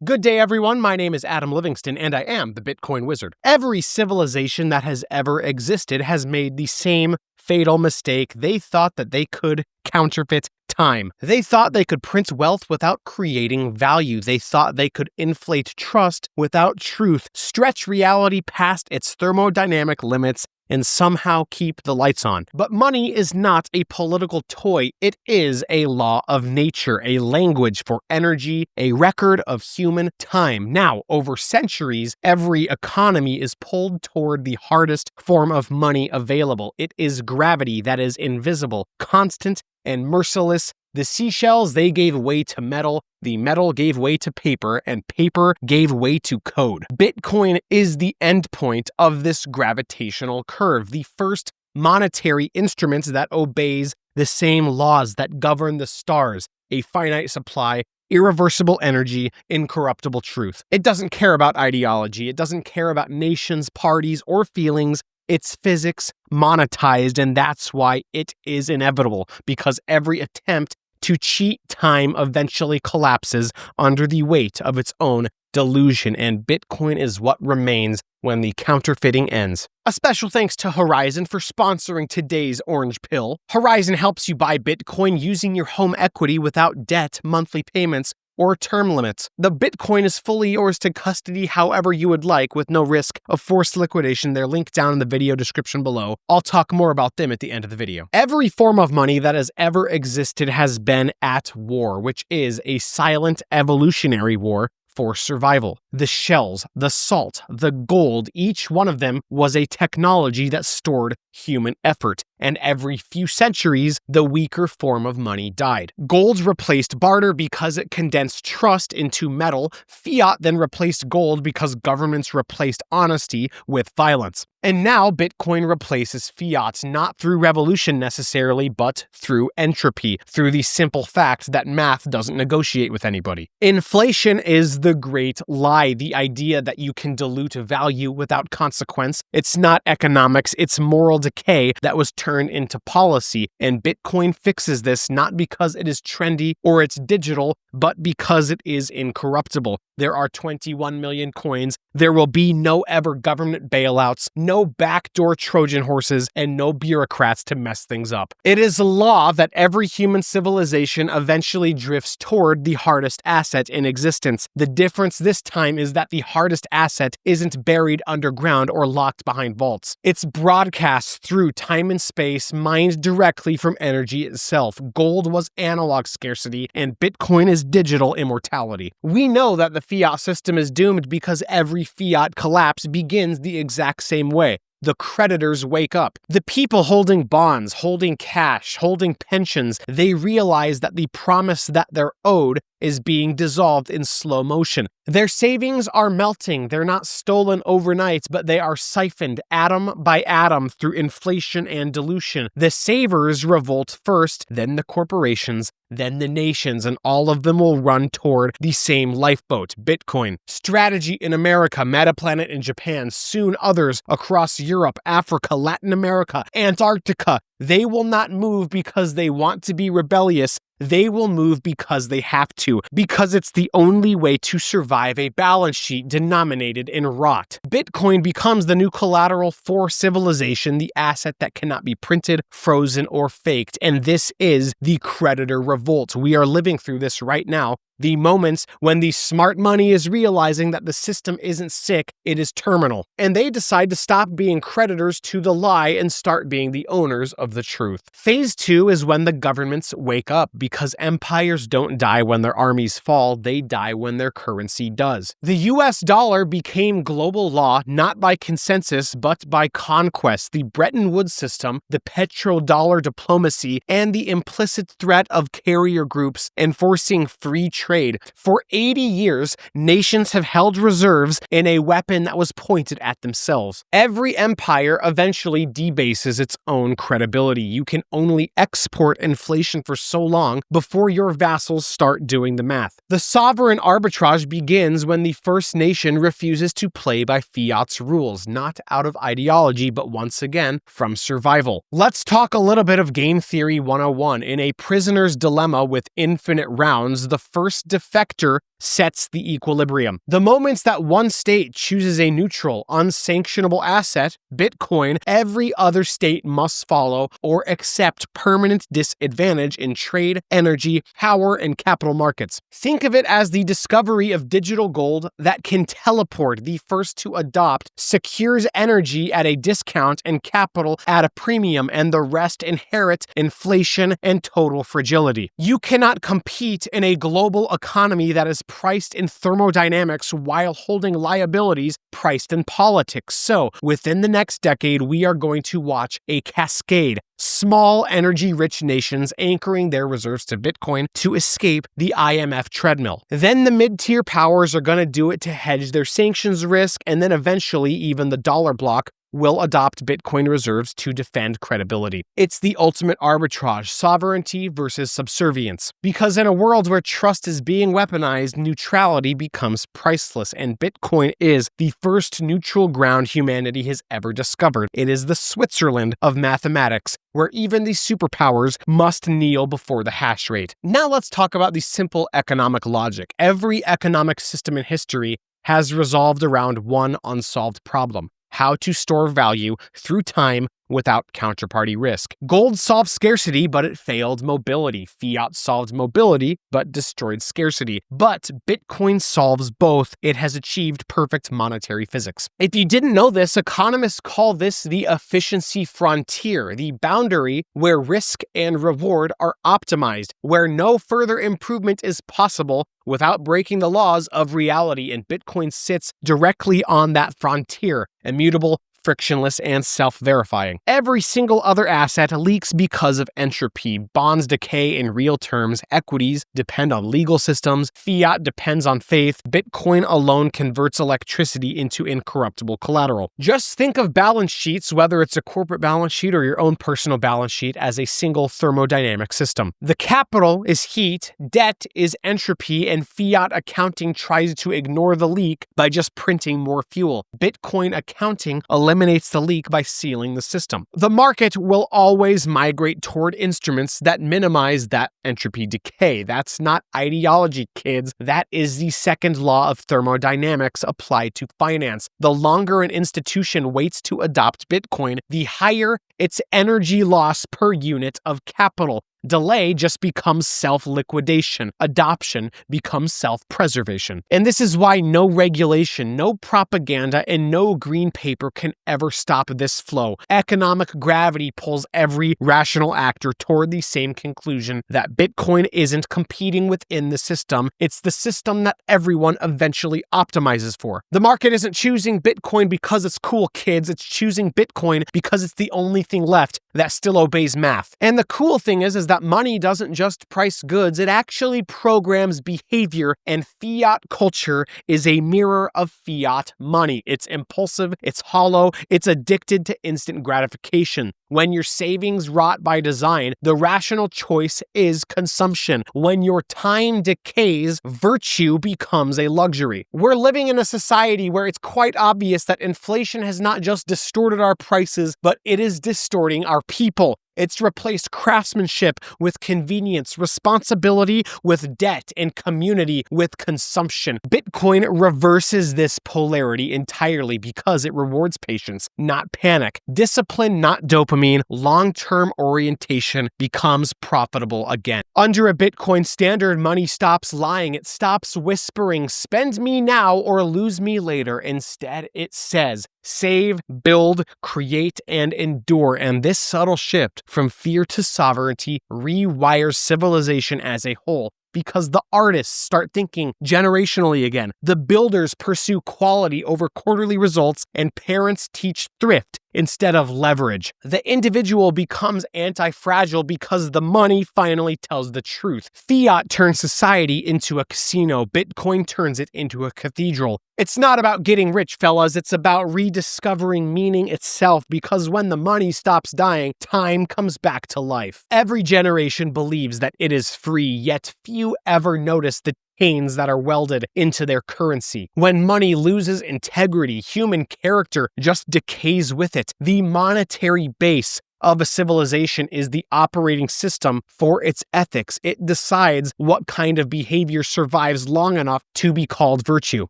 Good day, everyone. My name is Adam Livingston, and I am the Bitcoin Wizard. Every civilization that has ever existed has made the same fatal mistake. They thought that they could counterfeit time. They thought they could print wealth without creating value. They thought they could inflate trust without truth, stretch reality past its thermodynamic limits, and somehow keep the lights on. But money is not a political toy. It is a law of nature, a language for energy, a record of human time. Now, over centuries, every economy is pulled toward the hardest form of money available. It is gravity that is invisible, constant, and merciless. The seashells, they gave way to metal, the metal gave way to paper, and paper gave way to code. Bitcoin is the endpoint of this gravitational curve, the first monetary instrument that obeys the same laws that govern the stars, a finite supply, irreversible energy, incorruptible truth. It doesn't care about ideology, it doesn't care about nations, parties, or feelings. It's physics monetized, and that's why it is inevitable, because every attempt to cheat time eventually collapses under the weight of its own delusion, and Bitcoin is what remains when the counterfeiting ends. A special thanks to Horizon for sponsoring today's Orange Pill. Horizon helps you buy Bitcoin using your home equity without debt, monthly payments, or term limits. The Bitcoin is fully yours to custody however you would like with no risk of forced liquidation. They're linked down in the video description below. I'll talk more about them at the end of the video. Every form of money that has ever existed has been at war, which is a silent evolutionary war for survival. The shells, the salt, the gold, each one of them was a technology that stored human effort. And every few centuries, the weaker form of money died. Gold replaced barter because it condensed trust into metal. Fiat then replaced gold because governments replaced honesty with violence. And now Bitcoin replaces fiat, not through revolution necessarily, but through entropy, through the simple fact that math doesn't negotiate with anybody. Inflation is the great lie, the idea that you can dilute value without consequence. It's not economics, it's moral decay that was turned into policy, and Bitcoin fixes this not because it is trendy or it's digital, but because it is incorruptible. There are 21 million coins. There will be no ever government bailouts, no backdoor Trojan horses, and no bureaucrats to mess things up. It is a law that every human civilization eventually drifts toward the hardest asset in existence. The difference this time is that the hardest asset isn't buried underground or locked behind vaults. It's broadcast through time and space, mined directly from energy itself. Gold was analog scarcity, and Bitcoin is digital immortality. We know that the fiat system is doomed because every fiat collapse begins the exact same way. The creditors wake up. The people holding bonds, holding cash, holding pensions, they realize that the promise that they're owed is being dissolved in slow motion. Their savings are melting. They're not stolen overnight, but they are siphoned atom by atom through inflation and dilution. The savers revolt first, then the corporations, then the nations, and all of them will run toward the same lifeboat, Bitcoin. Strategy in America, Metaplanet in Japan, soon others across Europe, Africa, Latin America, Antarctica. They will not move because they want to be rebellious. They will move because they have to, because it's the only way to survive a balance sheet denominated in rot. Bitcoin becomes the new collateral for civilization, the asset that cannot be printed, frozen, or faked. And this is the creditor revolt. We are living through this right now. The moments when the smart money is realizing that the system isn't sick, it is terminal. And they decide to stop being creditors to the lie and start being the owners of the truth. Phase 2 is when the governments wake up, because empires don't die when their armies fall, they die when their currency does. The US dollar became global law not by consensus, but by conquest. The Bretton Woods system, the petrodollar diplomacy, and the implicit threat of carrier groups enforcing free trade. For 80 years, nations have held reserves in a weapon that was pointed at themselves. Every empire eventually debases its own credibility. You can only export inflation for so long before your vassals start doing the math. The sovereign arbitrage begins when the first nation refuses to play by fiat's rules, not out of ideology, but once again, from survival. Let's talk a little bit of game theory 101. In a prisoner's dilemma with infinite rounds, the first force defector sets the equilibrium. The moments that one state chooses a neutral, unsanctionable asset, Bitcoin, every other state must follow or accept permanent disadvantage in trade, energy, power, and capital markets. Think of it as the discovery of digital gold that can teleport, the first to adopt, secures energy at a discount and capital at a premium, and the rest inherit inflation and total fragility. You cannot compete in a global economy that is priced in thermodynamics while holding liabilities priced in politics. So, within the next decade, we are going to watch a cascade. Small energy-rich nations anchoring their reserves to Bitcoin to escape the IMF treadmill. Then the mid-tier powers are going to do it to hedge their sanctions risk, and then eventually even the dollar bloc will adopt Bitcoin reserves to defend credibility. It's the ultimate arbitrage, sovereignty versus subservience. Because in a world where trust is being weaponized, neutrality becomes priceless, and Bitcoin is the first neutral ground humanity has ever discovered. It is the Switzerland of mathematics, where even the superpowers must kneel before the hash rate. Now let's talk about the simple economic logic. Every economic system in history has resolved around one unsolved problem: how to store value through time without counterparty risk. Gold solved scarcity, but it failed mobility. Fiat solved mobility, but destroyed scarcity. But Bitcoin solves both. It has achieved perfect monetary physics. If you didn't know this, economists call this the efficiency frontier, the boundary where risk and reward are optimized, where no further improvement is possible without breaking the laws of reality, and Bitcoin sits directly on that frontier, immutable, frictionless, and self-verifying. Every single other asset leaks because of entropy. Bonds decay in real terms. Equities depend on legal systems. Fiat depends on faith. Bitcoin alone converts electricity into incorruptible collateral. Just think of balance sheets, whether it's a corporate balance sheet or your own personal balance sheet, as a single thermodynamic system. The capital is heat, debt is entropy, and fiat accounting tries to ignore the leak by just printing more fuel. Bitcoin accounting eliminates the leak by sealing the system. The market will always migrate toward instruments that minimize that entropy decay. That's not ideology, kids. That is the second law of thermodynamics applied to finance. The longer an institution waits to adopt Bitcoin, the higher its energy loss per unit of capital. Delay just becomes self-liquidation. Adoption becomes self-preservation. And this is why no regulation, no propaganda, and no green paper can ever stop this flow. Economic gravity pulls every rational actor toward the same conclusion that Bitcoin isn't competing within the system. It's the system that everyone eventually optimizes for. The market isn't choosing Bitcoin because it's cool, kids. It's choosing Bitcoin because it's the only thing left that still obeys math. And the cool thing is that money doesn't just price goods, it actually programs behavior, and fiat culture is a mirror of fiat money. It's impulsive, it's hollow, it's addicted to instant gratification. When your savings rot by design, the rational choice is consumption. When your time decays, virtue becomes a luxury. We're living in a society where it's quite obvious that inflation has not just distorted our prices, but it is distorting our people. It's replaced craftsmanship with convenience, responsibility with debt, and community with consumption. Bitcoin reverses this polarity entirely because it rewards patience, not panic. Discipline, not dopamine. Long-term orientation becomes profitable again. Under a Bitcoin standard, money stops lying. It stops whispering, "Spend me now or lose me later." Instead, it says, save, build, create, and endure. And this subtle shift from fear to sovereignty rewires civilization as a whole. Because the artists start thinking generationally again. The builders pursue quality over quarterly results, and parents teach thrift instead of leverage. The individual becomes anti-fragile because the money finally tells the truth. Fiat turns society into a casino. Bitcoin turns it into a cathedral. It's not about getting rich, fellas. It's about rediscovering meaning itself, because when the money stops dying, time comes back to life. Every generation believes that it is free, yet few ever notice the chains that are welded into their currency. When money loses integrity, human character just decays with it. The monetary base of a civilization is the operating system for its ethics. It decides what kind of behavior survives long enough to be called virtue.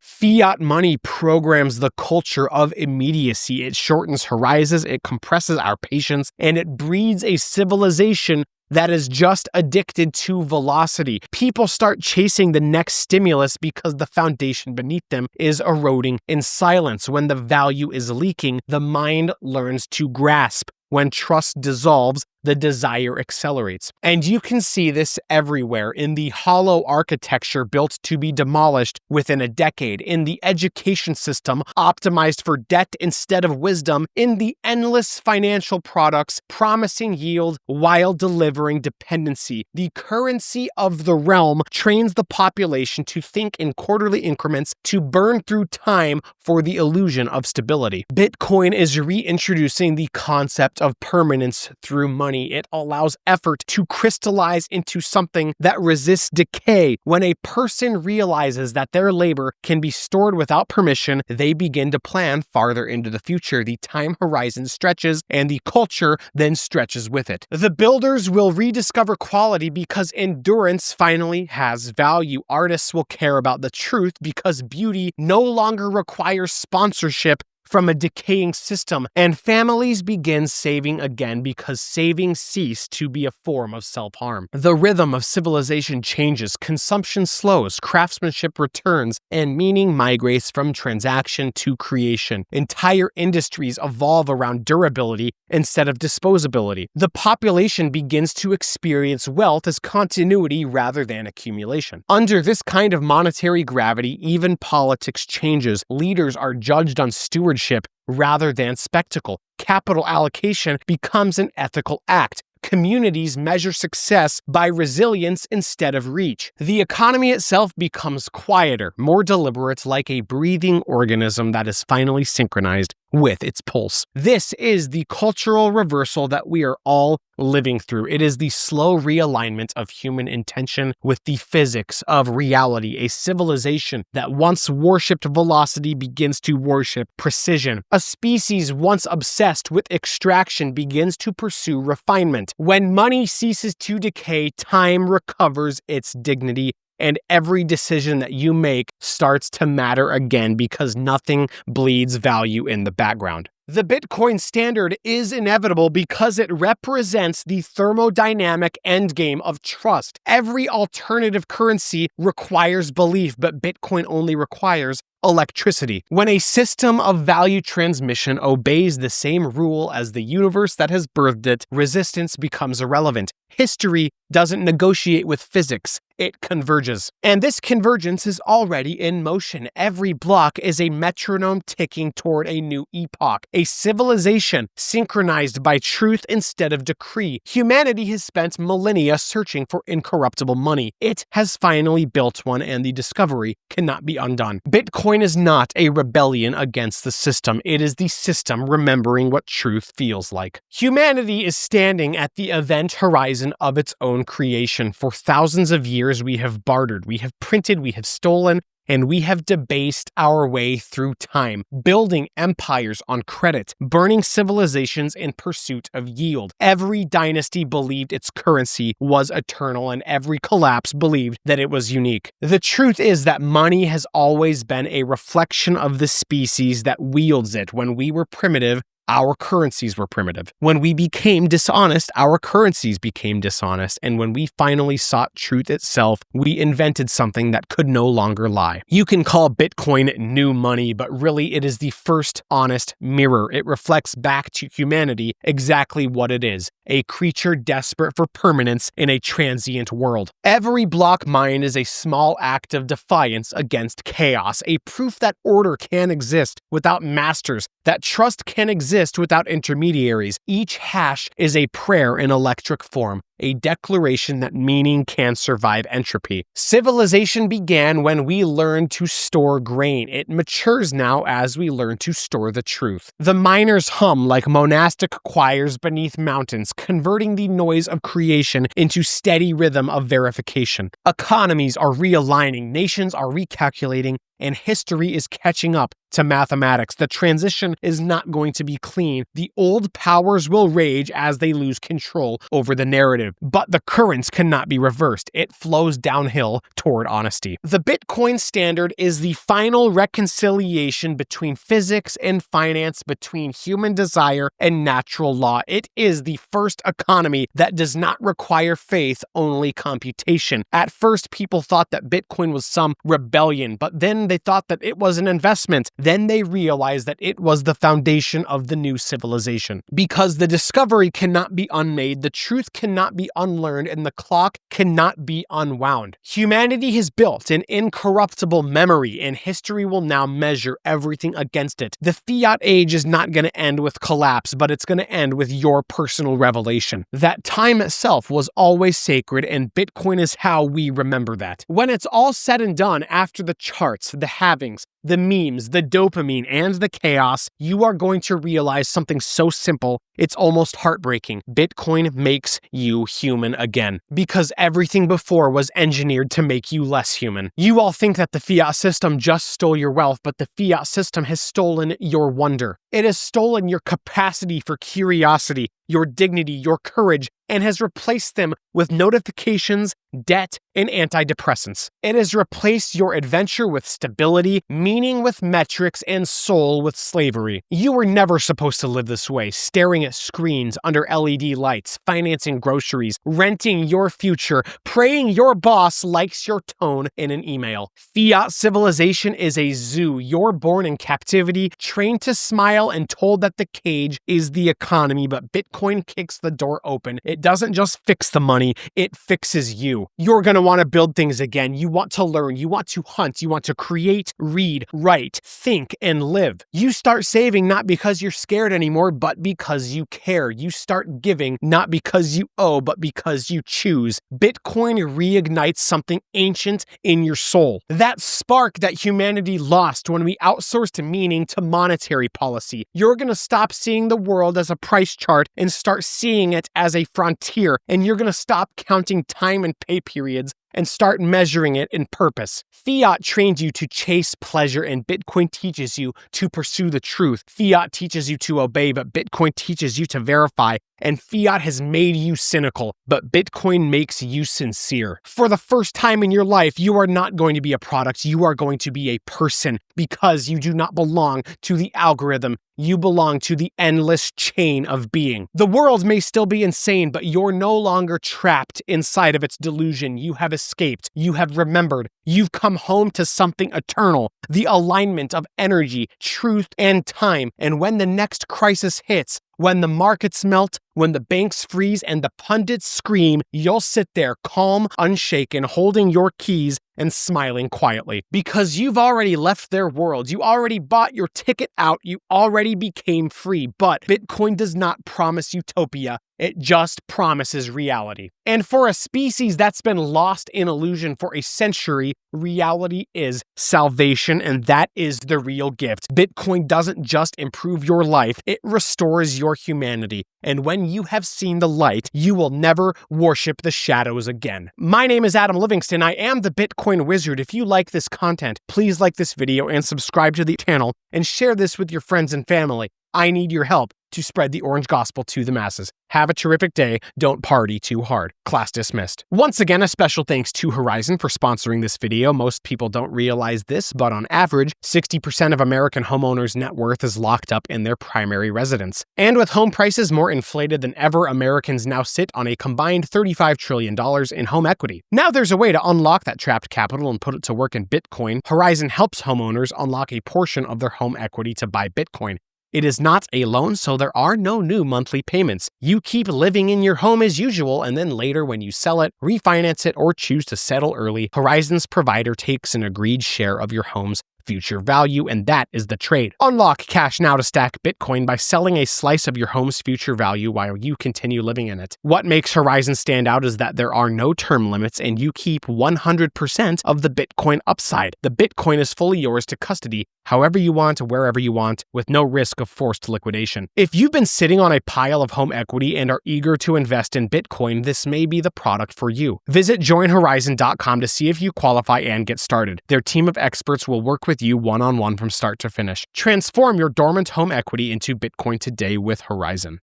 Fiat money programs the culture of immediacy. It shortens horizons, it compresses our patience, and it breeds a civilization that is just addicted to velocity. People start chasing the next stimulus because the foundation beneath them is eroding in silence. When the value is leaking, the mind learns to grasp. When trust dissolves, the desire accelerates. And you can see this everywhere in the hollow architecture built to be demolished within a decade, in the education system optimized for debt instead of wisdom, in the endless financial products promising yield while delivering dependency. The currency of the realm trains the population to think in quarterly increments, to burn through time for the illusion of stability. Bitcoin is reintroducing the concept of permanence through money. It allows effort to crystallize into something that resists decay. When a person realizes that their labor can be stored without permission, they begin to plan farther into the future. The time horizon stretches, and the culture then stretches with it. The builders will rediscover quality because endurance finally has value. Artists will care about the truth because beauty no longer requires sponsorship from a decaying system, and families begin saving again because saving ceased to be a form of self-harm. The rhythm of civilization changes, consumption slows, craftsmanship returns, and meaning migrates from transaction to creation. Entire industries evolve around durability instead of disposability. The population begins to experience wealth as continuity rather than accumulation. Under this kind of monetary gravity, even politics changes. Leaders are judged on stewardship rather than spectacle. Capital allocation becomes an ethical act. Communities measure success by resilience instead of reach. The economy itself becomes quieter, more deliberate, like a breathing organism that is finally synchronized with its pulse. This is the cultural reversal that we are all living through. It is the slow realignment of human intention with the physics of reality. A civilization that once worshipped velocity begins to worship precision. A species once obsessed with extraction begins to pursue refinement. When money ceases to decay, time recovers its dignity, and every decision that you make starts to matter again because nothing bleeds value in the background. The Bitcoin standard is inevitable because it represents the thermodynamic endgame of trust. Every alternative currency requires belief, but Bitcoin only requires electricity. When a system of value transmission obeys the same rule as the universe that has birthed it, resistance becomes irrelevant. History doesn't negotiate with physics, it converges. And this convergence is already in motion. Every block is a metronome ticking toward a new epoch, a civilization synchronized by truth instead of decree. Humanity has spent millennia searching for incorruptible money. It has finally built one, and the discovery cannot be undone. Bitcoin is not a rebellion against the system. It is the system remembering what truth feels like. Humanity is standing at the event horizon of its own creation. For thousands of years, we have bartered, we have printed, we have stolen, and we have debased our way through time, building empires on credit, burning civilizations in pursuit of yield. Every dynasty believed its currency was eternal, and every collapse believed that it was unique. The truth is that money has always been a reflection of the species that wields it. When we were primitive, our currencies were primitive. When we became dishonest, our currencies became dishonest. And when we finally sought truth itself, we invented something that could no longer lie. You can call Bitcoin new money, but really it is the first honest mirror. It reflects back to humanity exactly what it is: a creature desperate for permanence in a transient world. Every block mined is a small act of defiance against chaos, a proof that order can exist without masters, that trust can exist without intermediaries. Each hash is a prayer in electric form, a declaration that meaning can survive entropy. Civilization began when we learned to store grain. It matures now as we learn to store the truth. The miners hum like monastic choirs beneath mountains, converting the noise of creation into steady rhythm of verification. Economies are realigning, nations are recalculating, and history is catching up to mathematics. The transition is not going to be clean. The old powers will rage as they lose control over the narrative, but the currents cannot be reversed. It flows downhill toward honesty. The Bitcoin standard is the final reconciliation between physics and finance, between human desire and natural law. It is the first economy that does not require faith, only computation. At first, people thought that Bitcoin was some rebellion, but then they thought that it was an investment. Then they realized that it was the foundation of the new civilization. Because the discovery cannot be unmade, the truth cannot be unlearned, and the clock cannot be unwound. Humanity has built an incorruptible memory, and history will now measure everything against it. The fiat age is not going to end with collapse, but it's going to end with your personal revelation. That time itself was always sacred, and Bitcoin is how we remember that. When it's all said and done, after the charts, the halvings, the memes, the dopamine, and the chaos, you are going to realize something so simple, it's almost heartbreaking. Bitcoin makes you human again, because everything before was engineered to make you less human. You all think that the fiat system just stole your wealth, but the fiat system has stolen your wonder. It has stolen your capacity for curiosity, your dignity, your courage, and has replaced them with notifications, debt, and antidepressants. It has replaced your adventure with stability, meaning with metrics, and soul with slavery. You were never supposed to live this way, staring at screens under LED lights, financing groceries, renting your future, praying your boss likes your tone in an email. Fiat civilization is a zoo. You're born in captivity, trained to smile, and told that the cage is the economy, but Bitcoin kicks the door open. It doesn't just fix the money, it fixes you. You're going to want to build things again. You want to learn, you want to hunt, you want to create, read, write, think, and live. You start saving not because you're scared anymore, but because you care. You start giving not because you owe, but because you choose. Bitcoin reignites something ancient in your soul. That spark that humanity lost when we outsourced meaning to monetary policy. You're going to stop seeing the world as a price chart and start seeing it as a frontier, and you're going to stop counting time and pay periods and start measuring it in purpose. Fiat trains you to chase pleasure, and Bitcoin teaches you to pursue the truth. Fiat teaches you to obey, but Bitcoin teaches you to verify. And fiat has made you cynical, but Bitcoin makes you sincere. For the first time in your life, you are not going to be a product, you are going to be a person, because you do not belong to the algorithm. You belong to the endless chain of being. The world may still be insane, but you're no longer trapped inside of its delusion. You have escaped. You have remembered. You've come home to something eternal, the alignment of energy, truth, and time. And when the next crisis hits, when the markets melt, when the banks freeze and the pundits scream, you'll sit there calm, unshaken, holding your keys and smiling quietly. Because you've already left their world. You already bought your ticket out. You already became free. But Bitcoin does not promise utopia. It just promises reality. And for a species that's been lost in illusion for a century, reality is salvation, and that is the real gift. Bitcoin doesn't just improve your life, it restores your humanity. And when you have seen the light, you will never worship the shadows again. My name is Adam Livingston. I am the Bitcoin Wizard. If you like this content, please like this video and subscribe to the channel and share this with your friends and family. I need your help to spread the orange gospel to the masses. Have a terrific day. Don't party too hard. Class dismissed. Once again, a special thanks to Horizon for sponsoring this video. Most people don't realize this, but on average, 60% of American homeowners' net worth is locked up in their primary residence. And with home prices more inflated than ever, Americans now sit on a combined $35 trillion in home equity. Now there's a way to unlock that trapped capital and put it to work in Bitcoin. Horizon helps homeowners unlock a portion of their home equity to buy Bitcoin. It is not a loan, so there are no new monthly payments. You keep living in your home as usual, and then later when you sell it, refinance it, or choose to settle early, Horizon's provider takes an agreed share of your home's future value, and that is the trade. Unlock cash now to stack Bitcoin by selling a slice of your home's future value while you continue living in it. What makes Horizon stand out is that there are no term limits and you keep 100% of the Bitcoin upside. The Bitcoin is fully yours to custody however you want, wherever you want, with no risk of forced liquidation. If you've been sitting on a pile of home equity and are eager to invest in Bitcoin, this may be the product for you. Visit joinhorizon.com to see if you qualify and get started. Their team of experts will work with you one-on-one from start to finish. Transform your dormant home equity into Bitcoin today with Horizon.